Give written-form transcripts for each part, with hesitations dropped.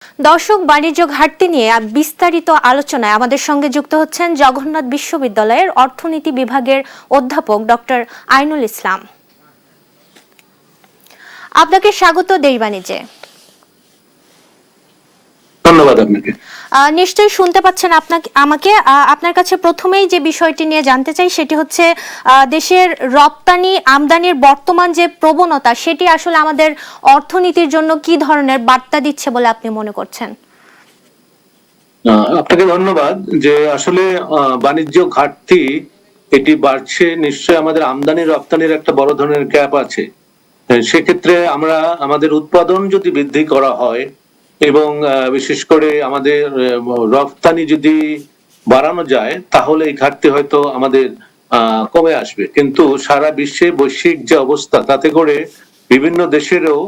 দর্শক, বাণিজ্য ঘাটতি নিয়ে বিস্তারিত আলোচনায় আমাদের সঙ্গে যুক্ত হচ্ছেন জগন্নাথ বিশ্ববিদ্যালয়ের অর্থনীতি বিভাগের অধ্যাপক ডক্টর আইনুল ইসলাম। আপনাকে স্বাগত দেশ বাণিজ্যে। ধন্যবাদ আপনাকে। নিশ্চয়ই শুনতে পাচ্ছেন আমাকে। আপনার কাছে প্রথমেই যে বিষয়টি নিয়ে জানতে চাই সেটি হচ্ছে দেশের রপ্তানি আমদানির বর্তমান যে প্রবণতা সেটি আসলে আমাদের অর্থনীতির জন্য কি ধরনের বার্তা দিচ্ছে বলে আপনি মনে করছেন? আপনাকে ধন্যবাদ। যে আসলে বাণিজ্য ঘাটতি এটি বাড়ছে, নিশ্চয়ই আমাদের আমদানি রপ্তানির একটা বড় ধরনের গ্যাপ আছে। সেক্ষেত্রে আমরা আমাদের উৎপাদন যদি বৃদ্ধি করা হয় এবং বিশেষ করে আমাদের রপ্তানি যদি বাড়ানো যায় তাহলে এই ঘাটতি হয়তো আমাদের কমে আসবে। কিন্তু সারা বিশ্বে বৈশ্বিক যে অবস্থা তাতে করে বিভিন্ন দেশেরও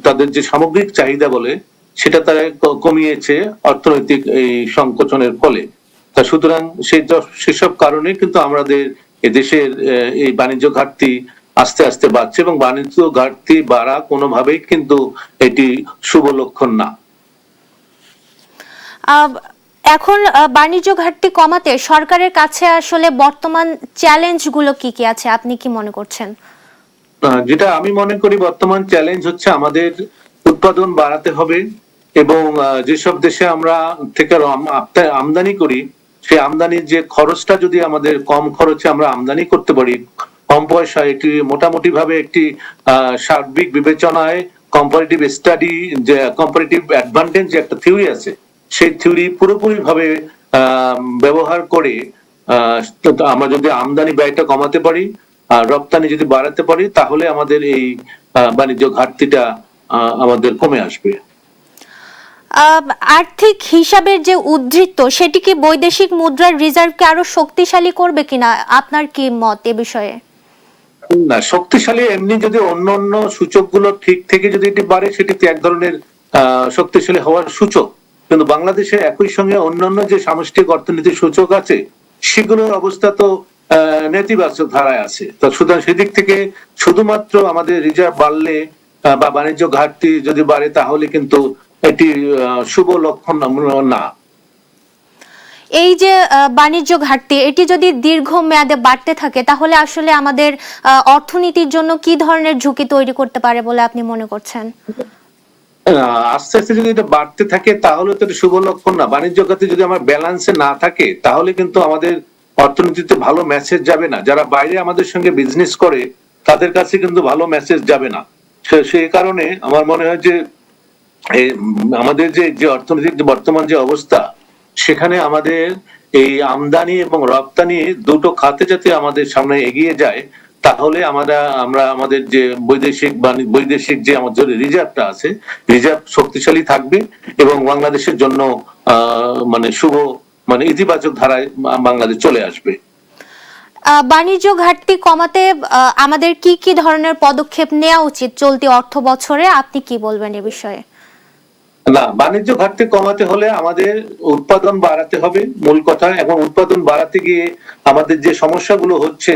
তাদের যে সামগ্রিক চাহিদা বলে সেটা তারা কমিয়েছে অর্থনৈতিক এই সংকোচনের ফলে। তা সুতরাং সেসব কারণে কিন্তু আমাদের এদেশের এই বাণিজ্য ঘাটতি আস্তে আস্তে বাড়ছে এবং বাণিজ্য ঘাটতি বাড়া কোনোভাবেই কিন্তু এটি শুভ লক্ষণ না। এখন বাণিজ্য ঘাটতি কমাতে সরকারের কাছে আসলে বর্তমান চ্যালেঞ্জগুলো কি কি আছে আপনি কি মনে করছেন? যেটা আমি মনে করি বর্তমান চ্যালেঞ্জ হচ্ছে আমাদের উৎপাদন বাড়াতে হবে এবং যেসব দেশে আমরা থেকে আমদানি করি সেই আমদানির যে খরচটা যদি আমাদের কম খরচে আমরা আমদানি করতে পারি, কম পয়সা, এটি মোটামুটি ভাবে একটি সার্বিক বিবেচনায় কম্পারেটিভ স্টাডি যে কম্পারেটিভ অ্যাডভান্টেজ যে একটা থিওরি আছে সেই থিওরি পুরোপুরি ভাবে ব্যবহার করে আমরা যদি আমদানি ব্যয়টা কমাতে পারি আর রপ্তানি যদি বাড়াতে পারি তাহলে আমাদের এই বাণিজ্য ঘাটতিটা আমাদের কমে আসবে। আর্থিক হিসাবের যে উদ্ধৃত সেটি কি বৈদেশিক মুদ্রার রিজার্ভকে আরো শক্তিশালী করবে কিনা, আপনার কি মত এ বিষয়ে? না, শক্তিশালী এমনি যদি অন্যান্য সূচকগুলো ঠিক থেকে যদি এটি বাড়ে সেটি এক ধরনের শক্তিশালী হওয়ার সূচক, কিন্তু বাংলাদেশে একই সঙ্গে অন্যান্য যে সামষ্টিক অর্থনীতির সূচক আছে সেগুলোর অবস্থা তো নেতিবাচক ধারায় আছে। তো সুতরাং সেদিক থেকে শুধুমাত্র আমাদের রিজার্ভ বাড়লে বা বাণিজ্য ঘাটতি যদি বাড়ে তাহলে কিন্তু এটি শুভ লক্ষণ না। এই যে বাণিজ্য ঘাটতি এটি যদি দীর্ঘ মেয়াদে বাড়তে থাকে তাহলে আসলে আমাদের অর্থনীতির জন্য কি ধরনের ঝুঁকি তৈরি করতে পারে বলে আপনি মনে করছেন? আস্তে আস্তে যদি এটা বাড়তে থাকে তাহলে তো এটা শুভ লক্ষণ না। বাণিজ্য খাতে যদি আমার ব্যালেন্সে না থাকে তাহলে কিন্তু আমাদের অর্থনীতিতে ভালো মেসেজ যাবে না। যারা বাইরে আমাদের সঙ্গে বিজনেস করে তাদের কাছে কিন্তু ভালো মেসেজ যাবে না। সেই কারণে আমার মনে হয় যে আমাদের যে অর্থনৈতিক বর্তমান যে অবস্থা সেখানে আমাদের এই আমদানি এবং রপ্তানি দুটো খাতে যাতে আমাদের সামনে এগিয়ে যায় তাহলে আমরা আমাদের যে বৈদেশিক যে আমাদের রিজার্ভটা আছে রিজার্ভ শক্তিশালী থাকবে এবং বাংলাদেশের জন্য মানে শুভ মানে ইতিবাচক ধারায় বাংলাদেশ চলে আসবে। বাণিজ্য ঘাটতি কমাতে আমাদের কি কি ধরনের পদক্ষেপ নেওয়া উচিত চলতি অর্থ বছরে, আপনি কি বলবেন এ বিষয়ে? না, বাণিজ্য ঘাটতি কমাতে হলে আমাদের উৎপাদন বাড়াতে হবে মূল কথা, এবং উৎপাদন বাড়াতে গিয়ে আমাদের যে সমস্যাগুলো হচ্ছে,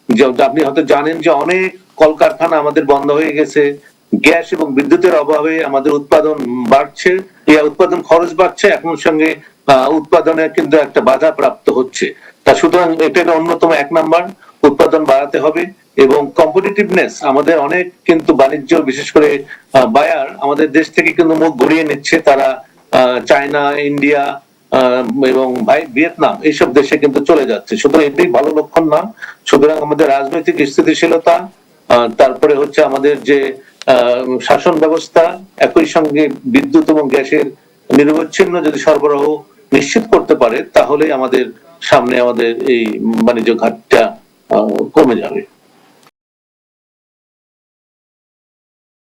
যে আপনি হয়তো জানেন যে অনেক কলকারখানা আমাদের বন্ধ হয়ে গেছে, গ্যাস এবং বিদ্যুতের অভাবে আমাদের উৎপাদন বাড়ছে, উৎপাদন খরচ বাড়ছে, এখন সঙ্গে উৎপাদনে কিন্তু একটা বাধা প্রাপ্ত হচ্ছে। তা সুতরাং এটা অন্যতম এক নাম্বার, উৎপাদন বাড়াতে হবে এবং কম্পিটিটিভনেস আমাদের অনেক কিন্তু বাণিজ্য বিশেষ করে বায়ার আমাদের দেশ থেকে কিন্তু মুখ ঘুরিয়ে নিচ্ছে, তারা চায়না, ইন্ডিয়া এবং ভিয়েতনাম এইসব দেশে কিন্তু চলে যাচ্ছে। সুতরাং এটি ভালো লক্ষণ না। সুতরাং আমাদের রাজনৈতিক স্থিতিশীলতা, তারপরে হচ্ছে আমাদের যে শাসন ব্যবস্থা, একই সঙ্গে বিদ্যুৎ এবং গ্যাসের নিরবচ্ছিন্ন যদি সরবরাহ নিশ্চিত করতে পারে তাহলে আমাদের সামনে আমাদের এই বাণিজ্য ঘাটতিটা কমে যাবে।